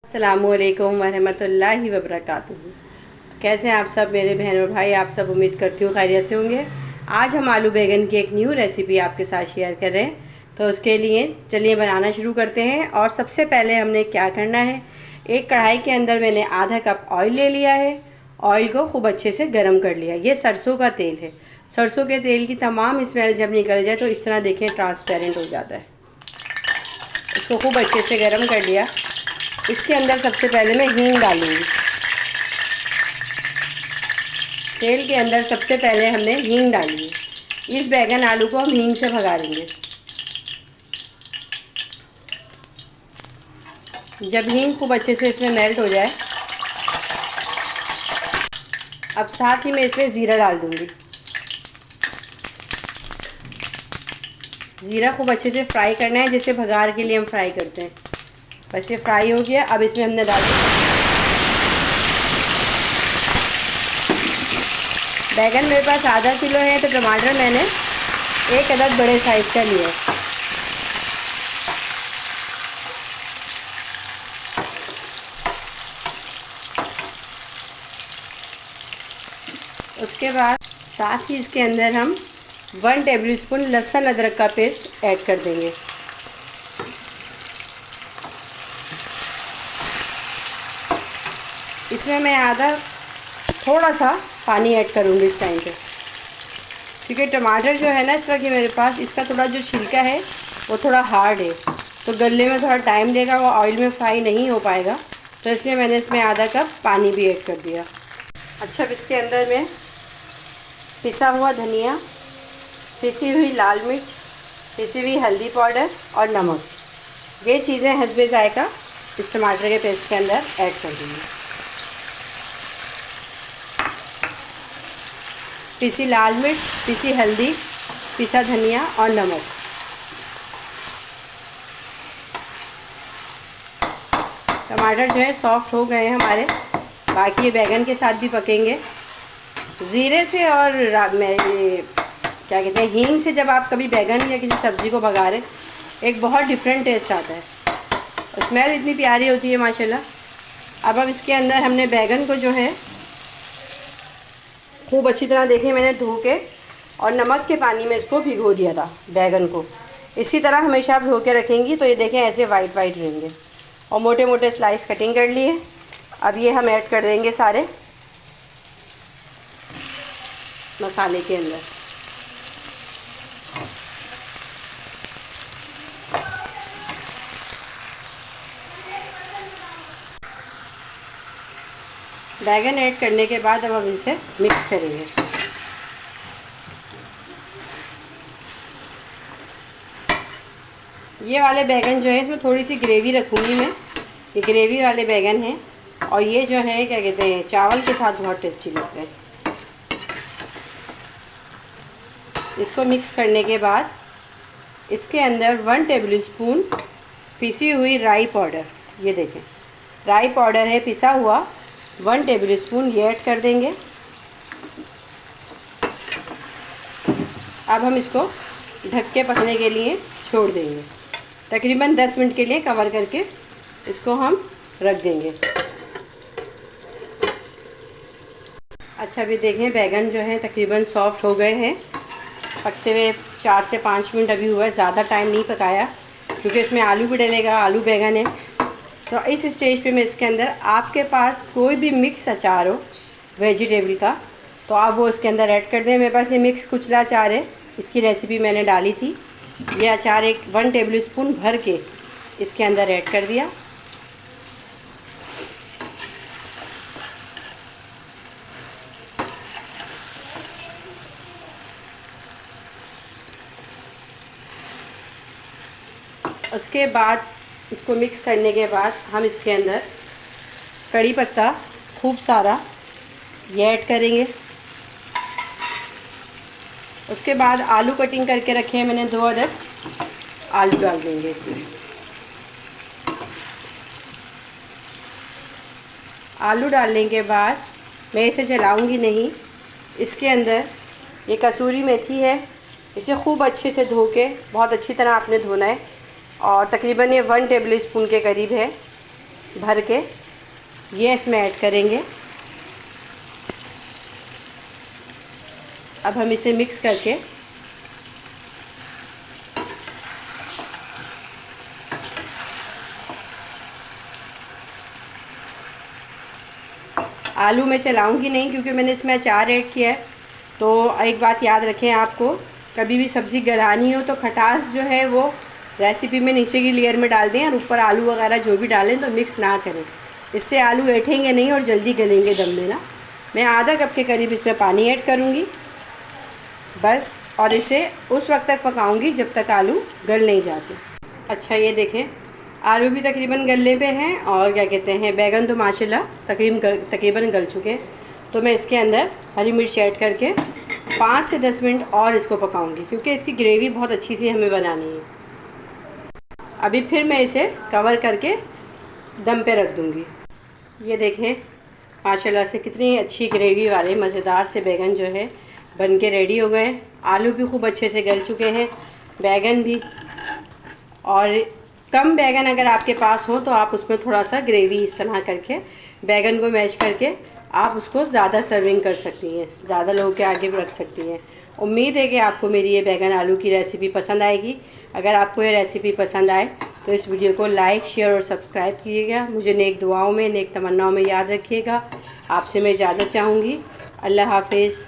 अस्सलामुअलैकुम वरहमतुल्लाहि वबरकातुहू। कैसे हैं आप सब मेरे बहन और भाई? आप सब उम्मीद करती हूँ खैरियत से होंगे। आज हम आलू बैंगन की एक न्यू रेसिपी आपके साथ शेयर कर रहे हैं। तो उसके लिए चलिए बनाना शुरू करते हैं। और सबसे पहले हमने क्या करना है, एक कढ़ाई के अंदर मैंने आधा कप ऑयल ले लिया है। ऑयल को खूब अच्छे से गर्म कर लिया। ये सरसों का तेल है। सरसों के तेल की तमाम स्मेल जब निकल जाए तो इस तरह देखें ट्रांसपेरेंट हो जाता है। इसको खूब अच्छे से गर्म कर लिया। इसके अंदर सबसे पहले मैं हींग डालूंगी। तेल के अंदर सबसे पहले हमने हींग डाली है। इस बैगन आलू को हम हींग से भगा लेंगे। जब हींग खूब अच्छे से इसमें मेल्ट हो जाए, अब साथ ही मैं इसमें ज़ीरा डाल दूंगी। ज़ीरा खूब अच्छे से फ्राई करना है, जैसे भगार के लिए हम फ्राई करते हैं। बस ये फ्राई हो गया। अब इसमें हमने डाल दिया बैगन। मेरे पास आधा किलो है तो टमाटर मैंने एक अदद बड़े साइज़ का लिया है। उसके बाद साथ ही इसके अंदर हम 1 टेबल स्पून लहसुन अदरक का पेस्ट ऐड कर देंगे। इसमें मैं थोड़ा सा पानी ऐड करूँगी इस टाइम पे, क्योंकि टमाटर जो है ना इस वक्त मेरे पास, इसका थोड़ा जो छिलका है वो थोड़ा हार्ड है, तो गलने में थोड़ा टाइम लेगा, वो ऑयल में फ्राई नहीं हो पाएगा। तो इसलिए मैंने इसमें आधा कप पानी भी ऐड कर दिया। अच्छा, अब इसके अंदर मैं पिसा हुआ धनिया, पिसी हुई लाल मिर्च, पिसी हुई हल्दी पाउडर और नमक, ये चीज़ें हस्बे जायका इस टमाटर के पेस्ट के अंदर ऐड कर दूँगी। पिसी लाल मिर्च, पिसी हल्दी, पिसा धनिया और नमक। टमाटर जो है सॉफ्ट हो गए हैं हमारे। बाकी ये बैगन के साथ भी पकेंगे। ज़ीरे से और क्या कहते हैं, हींग से जब आप कभी बैगन या किसी सब्ज़ी को भगा रहे, एक बहुत डिफरेंट टेस्ट आता है और स्मेल इतनी प्यारी होती है माशाल्लाह। अब इसके अंदर हमने बैगन को जो है खूब अच्छी तरह देखें मैंने धो के और नमक के पानी में इसको भिगो दिया था बैगन को। इसी तरह हमेशा आप धो के रखेंगी तो ये देखें ऐसे वाइट वाइट रहेंगे। और मोटे मोटे स्लाइस कटिंग कर लिए। अब ये हम ऐड कर देंगे सारे मसाले के अंदर। बैगन ऐड करने के बाद अब हम इसे मिक्स करेंगे। ये वाले बैगन जो है इसमें थोड़ी सी ग्रेवी रखूँगी मैं। ये ग्रेवी वाले बैगन हैं और ये जो है क्या कहते हैं, चावल के साथ बहुत टेस्टी लगते हैं। इसको मिक्स करने के बाद इसके अंदर 1 टेबल स्पून पिसी हुई राई पाउडर, ये देखें राई पाउडर है पिसा हुआ, 1 टेबल स्पून ये ऐड कर देंगे। अब हम इसको ढक के पकने के लिए छोड़ देंगे। तकरीबन 10 मिनट के लिए कवर करके इसको हम रख देंगे। अच्छा, अभी देखें बैगन जो है तकरीबन सॉफ्ट हो गए हैं। पकते हुए 4 से 5 मिनट अभी हुआ है। ज़्यादा टाइम नहीं पकाया क्योंकि इसमें आलू भी डलेगा, आलू बैगन है। तो इस स्टेज पे मैं इसके अंदर, आपके पास कोई भी मिक्स अचार हो वेजिटेबल का तो आप वो इसके अंदर ऐड कर दें। मेरे पास ये मिक्स कुचला अचार है, इसकी रेसिपी मैंने डाली थी। ये अचार 1 टेबल स्पून भर के इसके अंदर ऐड कर दिया। उसके बाद इसको मिक्स करने के बाद हम इसके अंदर कड़ी पत्ता खूब सारा ये ऐड करेंगे। उसके बाद आलू कटिंग करके रखे हैं मैंने 2 अदद, आलू डाल देंगे इसमें। आलू डालने के बाद मैं इसे जलाऊंगी नहीं। इसके अंदर ये कसूरी मेथी है, इसे खूब अच्छे से धो के बहुत अच्छी तरह आपने धोना है और तकरीबन ये 1 टेबल स्पून के करीब है। भर के ये इसमें ऐड करेंगे। अब हम इसे मिक्स करके आलू में चलाऊंगी नहीं क्योंकि मैंने इसमें अचार ऐड किया है। तो एक बात याद रखें, आपको कभी भी सब्ज़ी गलानी हो तो खटास जो है वो रेसिपी में नीचे की लेयर में डाल दें और ऊपर आलू वगैरह जो भी डालें तो मिक्स ना करें, इससे आलू ऐठेंगे नहीं और जल्दी गलेंगे दम में ना। मैं आधा कप के करीब इसमें पानी ऐड करूँगी बस, और इसे उस वक्त तक पकाऊँगी जब तक आलू गल नहीं जाते। अच्छा ये देखें, आलू भी तकरीबन गलने पे हैं और क्या कहते हैं बैगन तो माशाल्लाह तकरीबन गल चुके हैं। तो मैं इसके अंदर हरी मिर्च ऐड करके 5 से 10 मिनट और इसको पकाऊंगी क्योंकि इसकी ग्रेवी बहुत अच्छी सी हमें बनानी है। अभी फिर मैं इसे कवर करके दम पे रख दूंगी। ये देखें माशाल्लाह से कितनी अच्छी ग्रेवी वाले मज़ेदार से बैगन जो है बन के रेडी हो गए। आलू भी खूब अच्छे से गल चुके हैं, बैगन भी। और कम बैगन अगर आपके पास हो तो आप उसमें थोड़ा सा ग्रेवी इस तरह करके बैगन को मैश करके आप उसको ज़्यादा सर्विंग कर सकती हैं, ज़्यादा लोगों के आगे भी रख सकती हैं। उम्मीद है कि आपको मेरी ये बैगन आलू की रेसिपी पसंद आएगी। अगर आपको ये रेसिपी पसंद आए तो इस वीडियो को लाइक, शेयर और सब्सक्राइब कीजिएगा। मुझे नेक दुआओं में, नेक तमन्नाओं में याद रखिएगा। आपसे मैं इजाज़त चाहूँगी। अल्लाह हाफिज़।